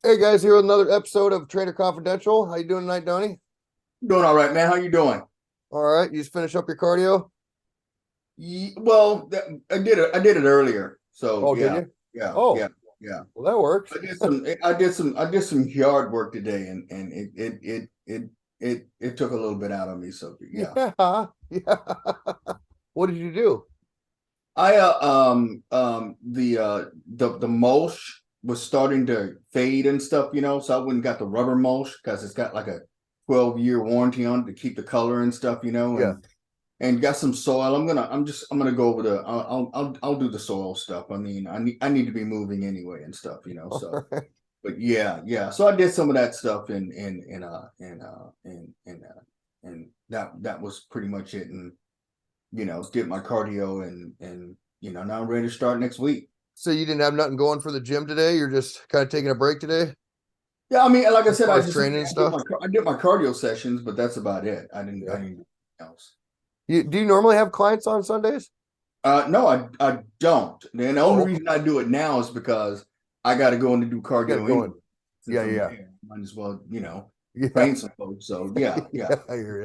Hey guys, here with another episode of Trainer Confidential. How you doing tonight, Donnie? Doing all right, man. How you doing? All right, you just finish up your cardio? Well, I did it earlier. So Oh, did yeah, you? yeah, yeah, Oh, yeah. well, that works. I did some yard work today, and it took a little bit out of me. So yeah, Yeah, yeah. What did you do? I the mulch was starting to fade and stuff, so I went and got the rubber mulch because it's got like a 12-year warranty on it to keep the color and stuff, Yeah. and got some soil. I'm gonna go over I'll do the soil stuff. I mean, I need to be moving anyway and stuff, All so right. but yeah. So I did some of that stuff and that was pretty much it. And did my cardio and now I'm ready to start next week. So you didn't have nothing going for the gym today? You're just kind of taking a break today Yeah, I mean, like I as said, far as training and stuff? I did my cardio sessions, but that's about it. I Yeah. didn't do anything else. Do you normally have clients on Sundays? No, I don't. And the only Oh, reason I do it now is because I got to go in to do you got it cardio going. anyway. Since Yeah, I'm yeah. there, might as well, Yeah. train some folks. So yeah. Yeah, I hear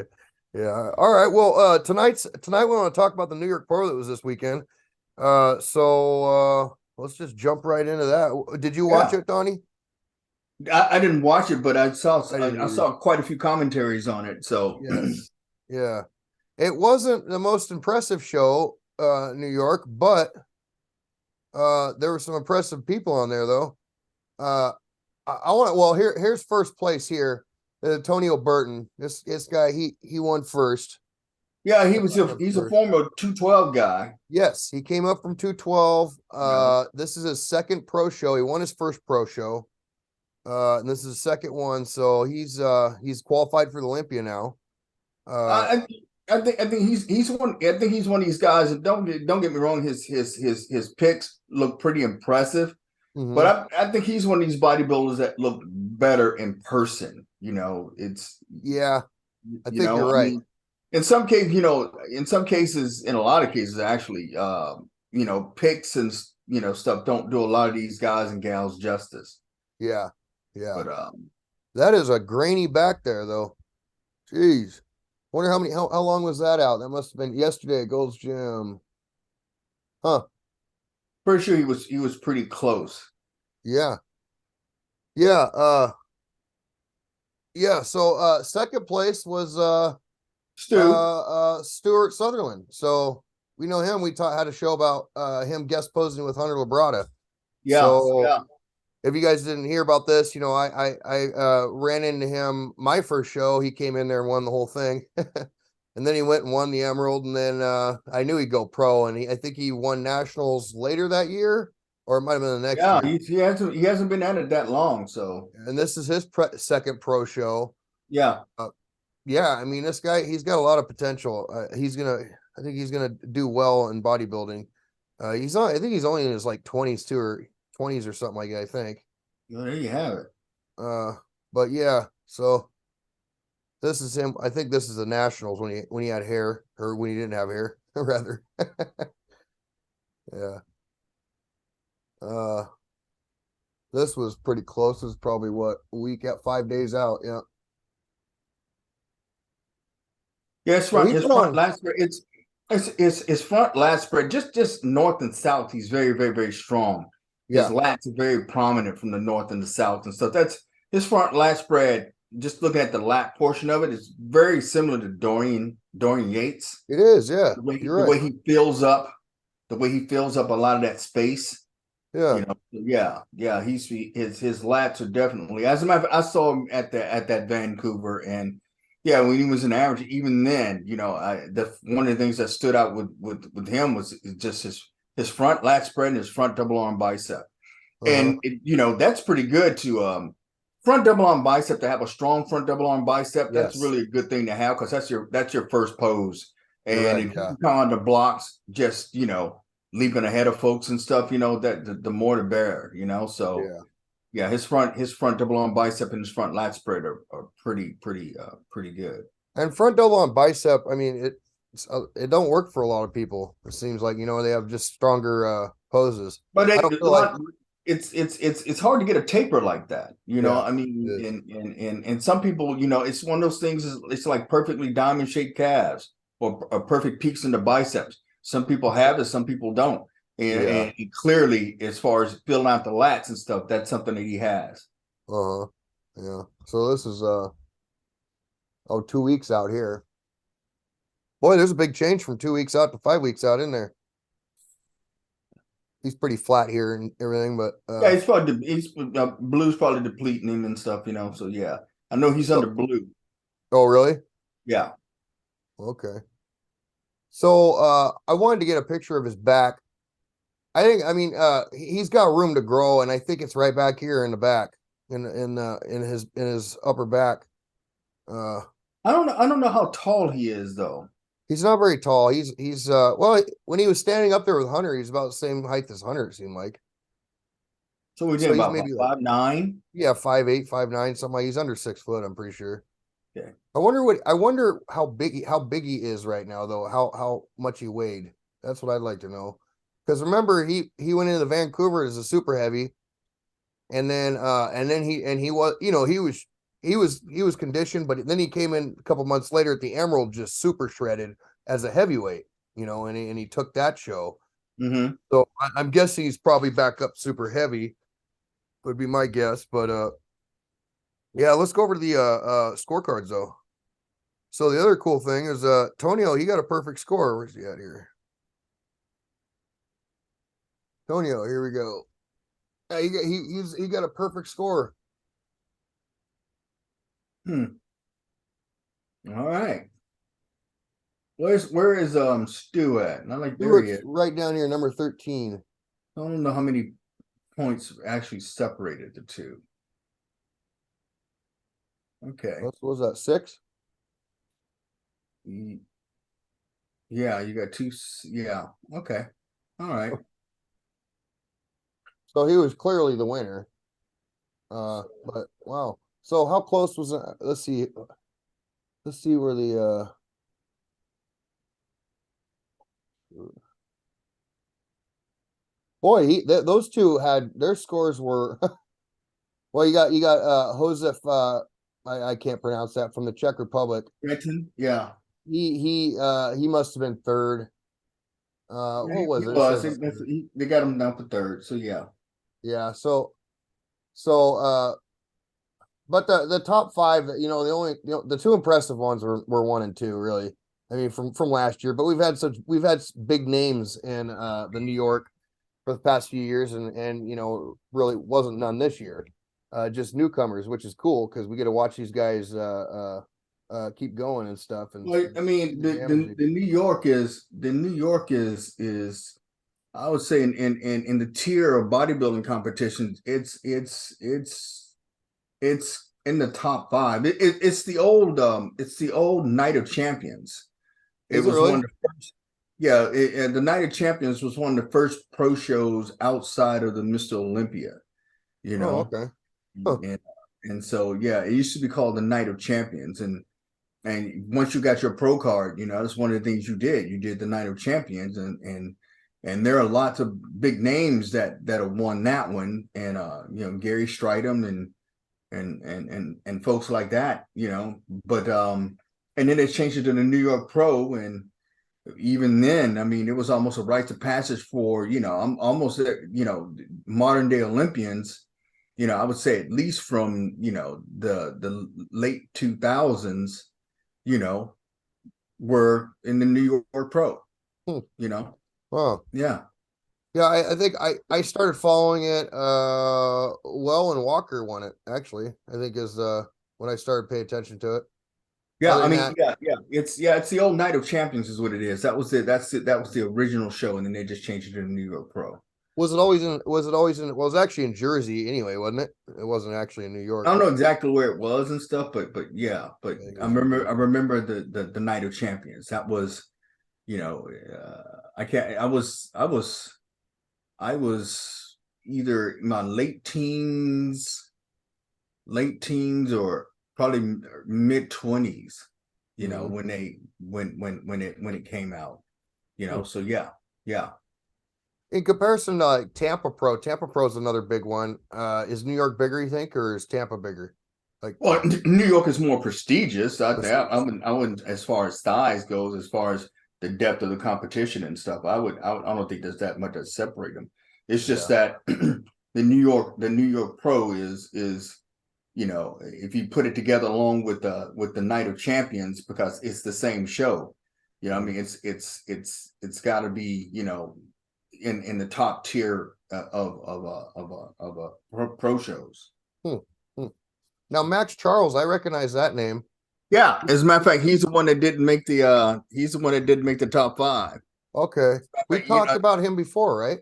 you. Yeah. All right. Well, tonight we want to talk about the New York Pro that was this weekend. Let's just jump right into that. Did you watch Yeah. it, Donnie? I didn't watch it, but I didn't I either. saw quite a few commentaries on it. So Yes. Yeah. It wasn't the most impressive show, New York, but there were some impressive people on there though. Uh I want to well here's first place here. Antonio Burton. This guy he won first. yeah, Won he's a first. former 212 guy. Yes, he came up from 212. You know, This is his second pro show. He won his first pro show. And this is his second one, so he's qualified for the Olympia now. Uh, I I think he's one of these guys. And don't get me wrong, his picks look pretty impressive. But mhm. I think he's one of these bodybuilders that look better in person. It's Yeah, I think you're I right. mean, in a lot of cases, actually, picks and stuff don't do a lot of these guys and gals justice. Yeah, yeah. But That is a grainy back there, though. Jeez. Wonder how long was that out? That must have been yesterday at Gold's Gym. Huh. pretty sure he was pretty close. Yeah. Yeah. Yeah. So second place was Stu, Stuart Sutherland. So we know him. We had a show about him guest posing with Hunter Labrada. yeah, So yeah. if you guys didn't hear about this, I ran into him my first show. He came in there and won the whole thing. And then he went and won the Emerald, and then I knew he'd go pro, and I think he won nationals later that year, or it might have been the next Yeah, year. he hasn't been at it that long, so And this is his second pro show. yeah. Uh, yeah, I mean, this guy, he's got a lot of potential. I think he's gonna do well in bodybuilding. I think he's only in his like 20s too, or 20s or something like that, I think. Well, there you have it. Uh, but yeah, so this is him. I think this is the nationals when he had hair, or when he didn't have hair, rather. Yeah. Uh, this was pretty close. This is probably what, a week at 5 days out. Yeah. Yeah, So he's his been front on. lat spread. It's his front lat spread. Just north and south. He's very strong. His Yeah, lats are very prominent from the north and the south and stuff. That's his front lat spread. Just looking at the lat portion of it is very similar to Dorian Yates. it is. Yeah, you're The right. way the way he fills up a lot of that space. Yeah. Yeah. His lats are definitely. As a matter of fact, I saw him at that Vancouver, and yeah, when he was an average, even then, the one of the things that stood out with him was just his front lat spread and his front double arm bicep, Uh-huh. and that's pretty good to front double arm bicep, to have a strong front double arm bicep. That's Yes, really a good thing to have because that's your first pose. you're And right. if you Yeah. can come on the blocks, just leaping ahead of folks and stuff, that the more the better, so Yeah. yeah, his front double arm bicep and his front lat spread are pretty good. And front double on bicep, I mean, it don't work for a lot of people. It seems like, they have just stronger poses. But I they, don't a feel like lot it's hard to get a taper like that, you know. Yeah, I it mean, is. and some people, you know, it's one of those things. It's like perfectly diamond shaped calves or perfect peaks in the biceps. Some people have it, some people don't. Yeah. And clearly, as far as filling out the lats and stuff, that's something that he has. Uh-huh. Yeah. So this is 2 weeks out here. Boy, there's a big change from 2 weeks out to 5 weeks out in there. He's pretty flat here and everything, but Yeah, he's probably blue's probably depleting him and stuff, you know. So yeah, I know he's under so blue. oh really? Yeah. Okay. So I wanted to get a picture of his back. He's got room to grow, and I think it's right back here in the back, in his upper back. Uh I don't know how tall he is though. he's not very tall. He's well, when he was standing up there with Hunter, he's about the same height as Hunter, it seemed like. So we're So doing he's about maybe like, 5'9". yeah, 5'8", 5'9", something like. He's under 6 foot, I'm pretty sure. Okay. I wonder how big he is right now though. How much he weighed. That's what I'd like to know. Because remember he went into Vancouver as a super heavy, and then he was, he was conditioned, but then he came in a couple months later at the Emerald just super shredded as a heavyweight, and he took that show. Mm-hmm. So I'm guessing he's probably back up super heavy, would be my guess. But yeah, let's go over to the scorecards though. So the other cool thing is Tonio, he got a perfect score. Where's he at here? Tonio, here we go. Yeah, he got a perfect score. Hmm. All right. Where is Stu at? Not like there he Stewart's is. right down here, number 13. I don't know how many points actually separated the two. Okay. What was that? 6? Yeah, you got two. Yeah. Okay. All right. So he was clearly the winner. But wow. So how close was it? Let's see. Let's see where the boy, those two had their scores were well, you got Josef I can't pronounce that, from the Czech Republic. Renton? Yeah. He must have been third. Yeah, What was he it? It was. says They got him down for third. So yeah. yeah. So but the top five, the two impressive ones were 1 and 2, really. I mean, from last year, but we've had big names in the New York for the past few years, and really wasn't none this year. Just newcomers, which is cool because we get to watch these guys keep going and stuff and Well, I see mean, the damage they the do. New York is I would say in the tier of bodybuilding competitions, it's in the top five. It's the old Night of Champions. It Is it was one really? of the first. Yeah, the Night of Champions was one of the first pro shows outside of the Mr. Olympia. You Oh, know, okay. Huh. and so yeah, it used to be called the Night of Champions, and once you got your pro card, you know, that's one of the things you did. You did the Night of Champions, and there are lots of big names that have won that one, and Gary Stridham and folks like that, you know. But and then they changed it to the New York Pro, and even then, I mean, it was almost a rite of passage for, I'm almost, modern day Olympians. I would say at least from, the late 2000s, you know, were in the New York Pro, Hmm. you know. Wow. Yeah. Yeah, I think I started following it well, and Walker won it, actually. I think is when I started paying attention to it. Yeah, Other I than mean, that, it's the old Night of Champions is what it is. That was it. That's it. That was the original show, and then they just changed it to the New York Pro. was it always in, well, it was actually in Jersey anyway, wasn't it? It wasn't actually in New I York, don't but know exactly where it was and stuff, but yeah, but I think it I was in remember I Jersey. remember the Night of Champions. That was, I can't. I was either in my late teens or probably mid 20s. Hmm. When it came out. Hmm. So yeah, yeah. In comparison to like Tampa Pro is another big one. Is New York bigger, you think, or is Tampa bigger? Like Well, New York is more prestigious. prestigious. I wouldn't, as far as size goes, as far as the depth of the competition and stuff. I don't think there's that much that separate them. It's just Yeah. that the New York Pro is, you know, if you put it together along with the Night of Champions, because it's the same show. You know, I mean, it's got to be, you know, in the top tier of pro shows. Hmm. Hmm. Now Max Charles, I recognize that name. Yeah, as a matter of fact, he's the one that didn't make the top five. Okay. We You talked know, about him before, right?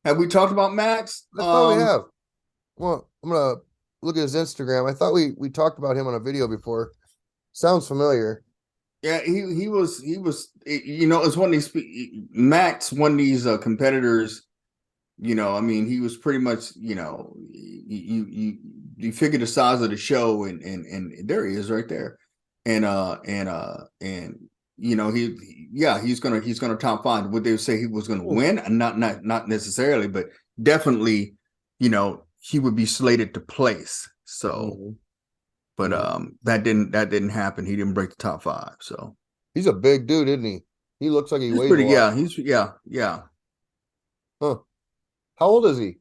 have we talked about Max? I thought we have. Well, I'm gonna look at his Instagram. I thought we talked about him on a video before. Sounds familiar. Yeah, he was you know, it's one of these Max, one of these competitors. You know, I mean, he was pretty much, you know, you figure the size of the show, and there he is right there, and you know, yeah, he's gonna top five. Would they say he was gonna Hmm. win? Not necessarily, but definitely, you know, he would be slated to place. So, Mhm. but Mhm. that didn't happen. He didn't break the top five. So He's a big dude, isn't he? He looks like he he's weighs a pretty. lot. Yeah, yeah. Huh. How old is he?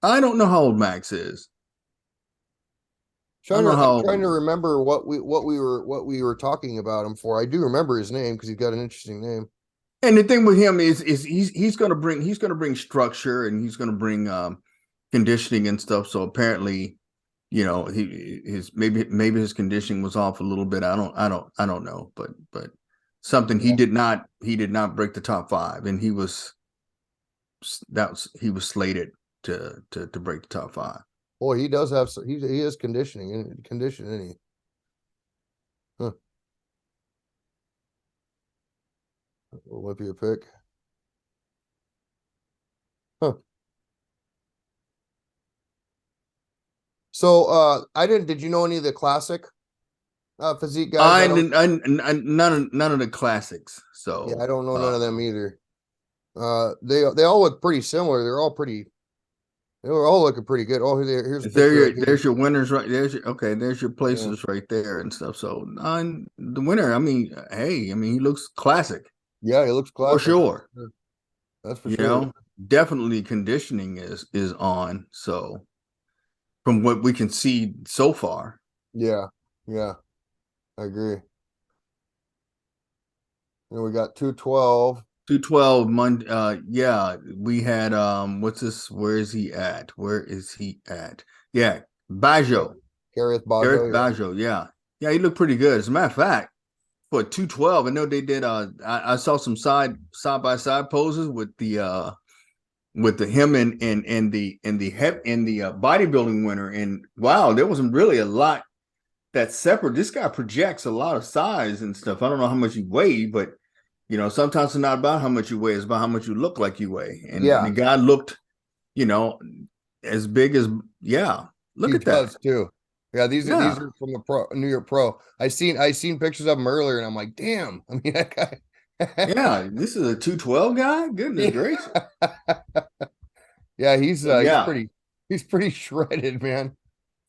I don't know how old Max is. I don't Trying know to I'm how trying old. to remember what we were talking about him for. I do remember his name because he's got an interesting name. And the thing with him is he's gonna bring structure, and he's gonna bring conditioning and stuff. So apparently, you know, his maybe his conditioning was off a little bit. I don't know, but something Yeah. he did not break the top five, and he was slated to break the top five. Boy, he does have he is conditioning, isn't he? Huh. Olympia pick. Huh. So I didn't did you know any of the classic physique guys? I don't None of the classics. yeah, So I don't know none of them either. They all look pretty similar. They're all looking pretty good. Oh, here's a picture right here. there's your winners right there's your Yeah, places right there and stuff. So the winner, I mean, hey, I mean, he looks classic yeah, he looks for classic. sure. That's for You sure. know, definitely conditioning is on. So from what we can see so far, Yeah, yeah, I agree. And we got 212. 212 Monday. Yeah, we had what's this? Where is he at? Where is he at? Yeah, Bajo, Gareth Bajo, Gareth yeah. Bajo. Yeah, yeah, he looked pretty good. As a matter of fact, for 212, I know they did. I saw some side by side poses with the him and the bodybuilding winner, and wow, there wasn't really a lot that's separate. This guy projects a lot of size and stuff. I don't know how much you weigh, but you know, sometimes it's not about how much you weigh, it's about how much you look like you weigh. And Yeah, the guy looked, you know, as big as, yeah. Look he at that. does too. Yeah, these Yeah. are from the pro New York Pro. I seen pictures of him earlier and I'm like, damn. I mean that guy. Yeah. This is a 212 guy. Goodness Yeah, gracious. yeah, But yeah. he's pretty shredded, man.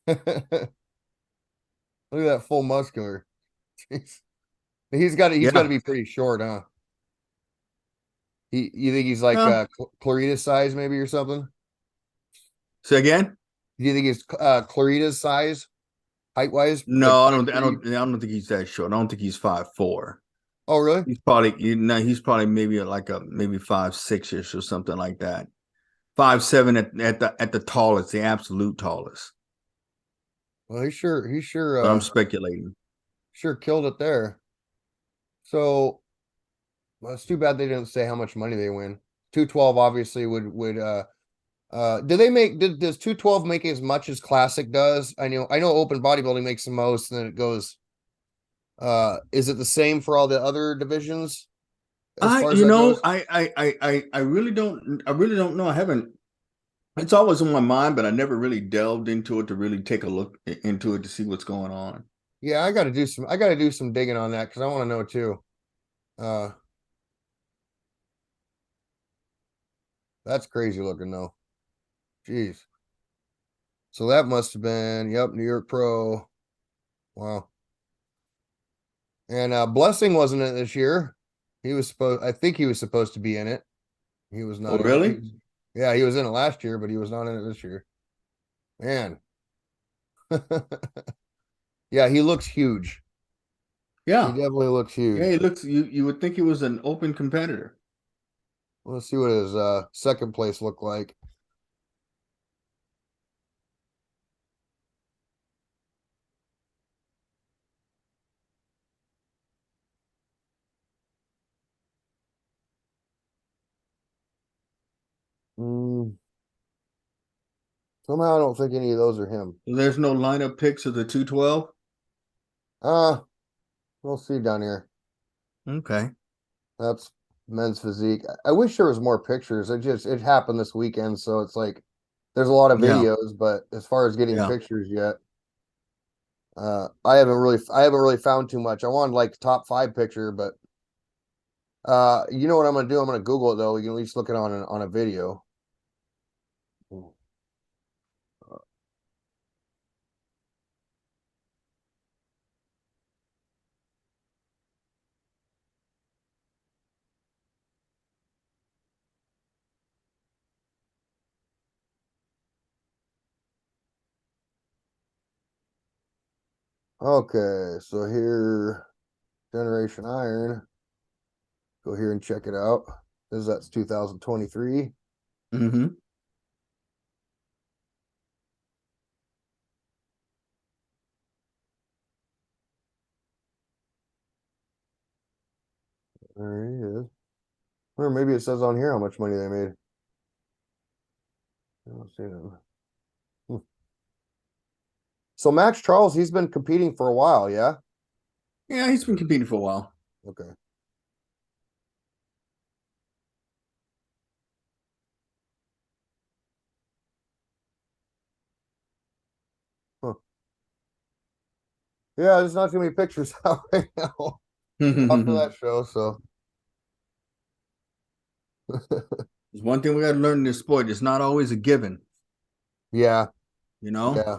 Look at that full muscular. Jeez. He's got to Yeah. be pretty short, huh? You think he's like Yeah. Clarita's size maybe or something? Say again? Do you think he's Clarita's size height wise, like No, 5'3"? I don't think he's that short. I don't think he's 5'4". Oh, really? He's probably maybe like a maybe 5'6" or something like that. 5'7" at the tallest, the absolute tallest. Well, But I'm speculating. sure killed it there. So well, it's too bad they didn't say how much money they win. 212 obviously would do they make does 212 make as much as classic does? I know open bodybuilding makes the most, and then it goes is it the same for all the other divisions as I far as you that know goes? I really don't know. I haven't. It's always on my mind, but I never really delved into it to really take a look into it to see what's going on. Yeah, I gotta do some digging on that because I want to know too. Uh That's crazy looking though. Jeez. So that must have been, yep, New York Pro. Wow. And Blessing wasn't in it this year. I think he was supposed to be in it. He was Oh, not in it. really? Yeah, he was in it last year, but he was not in it this year. Man. Yeah, he looks huge. He Yeah. definitely looks Yeah, huge. he looks you would think he was an open competitor. Let's see what his second place looked like. Mm, somehow I don't think any of those are him. There's no lineup picks of the 212. Uh, we'll see down here. Okay. That's men's physique. I wish there was more pictures. It happened this weekend, so it's like there's a lot of Yeah. videos, but as far as getting Yeah. pictures yet, I haven't really found too much. I wanted like top five picture, but you know what I'm gonna do? I'm gonna Google it though. We can at least look it on a video. Okay, so here, Generation Iron. Go here and check it out. That's 2023. Mm-hmm. There he is. Or maybe it says on here how much money they made. I don't see them. Hmm. So Max Charles, he's been competing for a while, yeah? Yeah, he's been competing for a while. Okay. Huh. Yeah, there's not too many pictures out right now. Not for There's that show, so one thing we got to learn in this sport. It's not always a given, yeah, you know? yeah,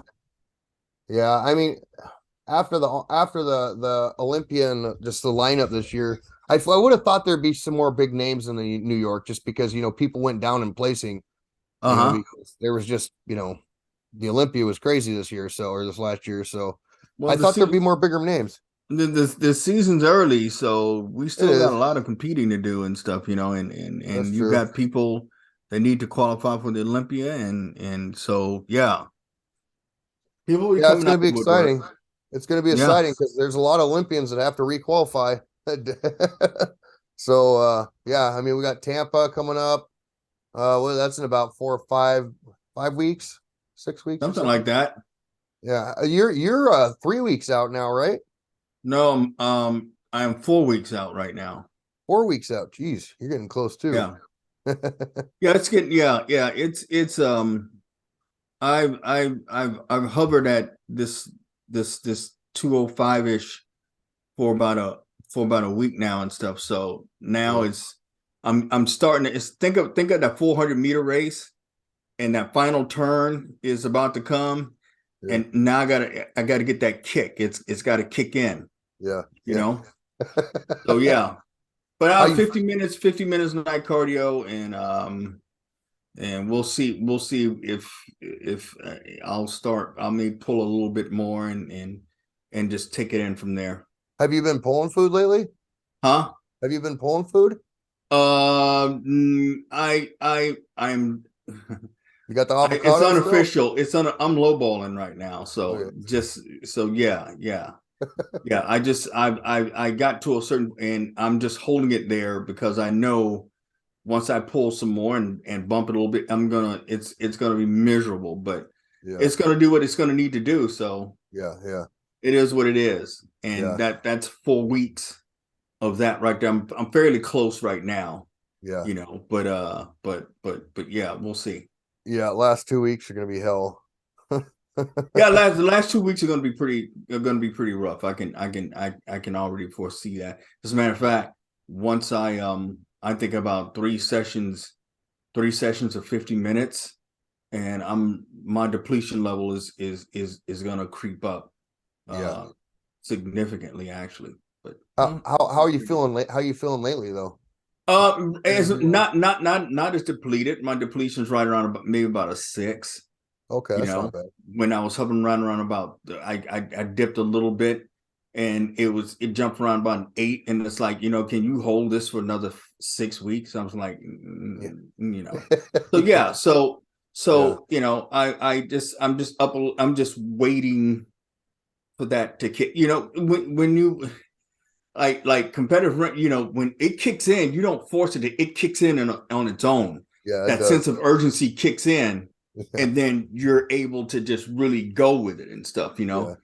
yeah. I mean, after the Olympian, just the lineup this year, I would have thought there'd be some more big names in the New York, just because people went down in placing, Uh-huh. because there was just the Olympia was crazy this year, or this last year, so Well, I thought there'd be more bigger names. the season's early, so we It still got a is. lot of competing to do and stuff, That's and you true. got people that need to qualify for the Olympia, and so yeah, people will be Yeah, it's coming going out to be the woodwork. exciting. It's going to be Yeah. exciting because there's a lot of Olympians that have to requalify. So yeah, I mean we got Tampa coming up. Well, that's in about 4 or 5 weeks, 6 weeks or Something like something. that. Yeah, you're 3 weeks out now, right? No, I'm 4 weeks out right now. 4 weeks out. Jeez, you're getting close too. Yeah. Yeah, it's getting yeah, it's I've hovered at this 205-ish for about a week now and stuff. So now Yeah, I'm starting to think of that 400-meter race, and that final turn is about to come, yeah, and now I gotta get that kick. It's got to kick in, yeah, you yeah. know. So yeah, but How I have you 50 minutes night cardio, and we'll see if I'll maybe pull a little bit more and just take it in from there. have you been pulling food lately? Huh? Have you been pulling food? I'm You got the it's avocado still? unofficial. I'm lowballing right now. So Okay. just so yeah. I got to a certain, and I'm just holding it there because I know once I pull some more and bump it a little bit, it's gonna be miserable, but Yeah, it's gonna do what it's gonna need to do. So yeah, yeah, it is what it is, and yeah, that's 4 weeks of that right there. I'm fairly close right now, yeah, but yeah, we'll see. yeah. Last 2 weeks are gonna be hell. Yeah, the last 2 weeks are gonna be pretty rough. I can already foresee that. As a matter of fact, once I think about 3 sessions 3 sessions of 50 minutes, and my depletion level is gonna creep up Yeah. significantly actually. But How are you feeling? How are you feeling lately though? as not as depleted. My depletion's right around about maybe about a 6. Okay, You that's not know, bad. when I was hovering around about, I dipped a little bit, and it jumped around about an 8, and it's like, can you hold this for another 6 weeks? I was like, Yeah. so yeah, so Yeah. I'm just up, I'm just waiting for that to kick. When you like competitive, when it kicks in, you don't force it. It kicks in on its own. Yeah, it That sense does. of urgency kicks in, Yeah. and then you're able to just really go with it and stuff. Yeah.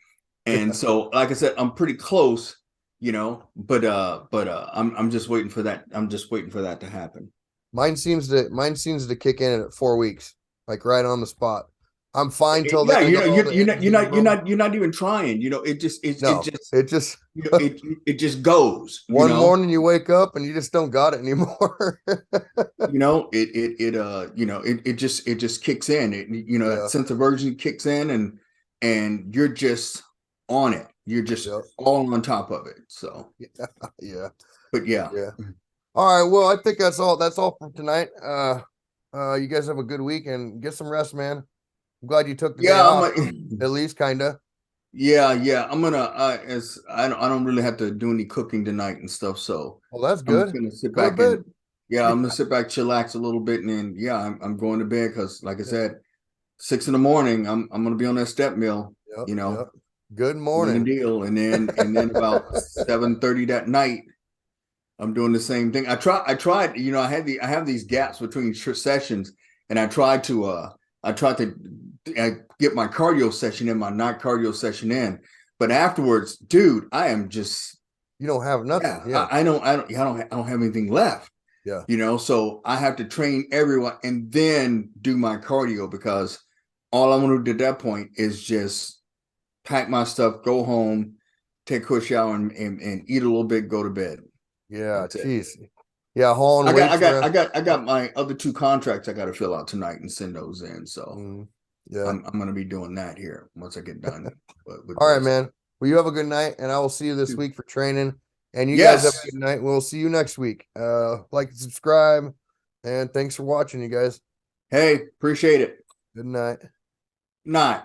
And so, like I said, I'm pretty close. But I'm just waiting for that. I'm just waiting for that to happen. Mine seems to kick in at 4 weeks, like right on the spot. I'm fine till then. Yeah, I got all the you're energy in the not you're room. not you're not even trying. It No, just it just it just goes. one morning you wake up and you just don't got it anymore. It just kicks in. That Yeah. sense of urgency kicks in, and you're just on it. You're just Yep. all on top of it. So, Yeah. but yeah. Yeah. All right. Well, I think that's all for tonight. You guys have a good week and get some rest, man. I'm glad you took the day Yeah, off, at least kinda. yeah. I'm gonna as I don't really have to do any cooking tonight and stuff, so Well, that's I'm just good. gonna sit Go to back and bed. yeah, I'm gonna sit back, chillax a little bit, and then yeah, I'm going to bed because, like I Yeah. said, 6 in the morning, I'm gonna be on that step mill, Yep. Yep. Good doing the morning. deal, and then about 7:30 that night, I'm doing the same thing. I tried, I have these gaps between sessions, and I tried to get my cardio session in, my night cardio session in, but afterwards, dude, I am just You don't have nothing. yeah, Yeah. I don't have anything left, Yeah. so I have to train everyone and then do my cardio because all I want to do at that point is just pack my stuff, go home, take a quick shower, and eat a little bit, go to bed. Yeah. That's it. Jeez. Yeah. Hauling I got I weights got I around. got I got my other 2 contracts I got to fill out tonight and send those in. So Yeah. I'm gonna be doing that here once I get done with All right, this. man. Well, you have a good night, and I will see you this week for training. And you guys have a Yes. good night. We'll see you next week. Like and subscribe, and thanks for watching, you guys. Hey, appreciate it. Good night. Night.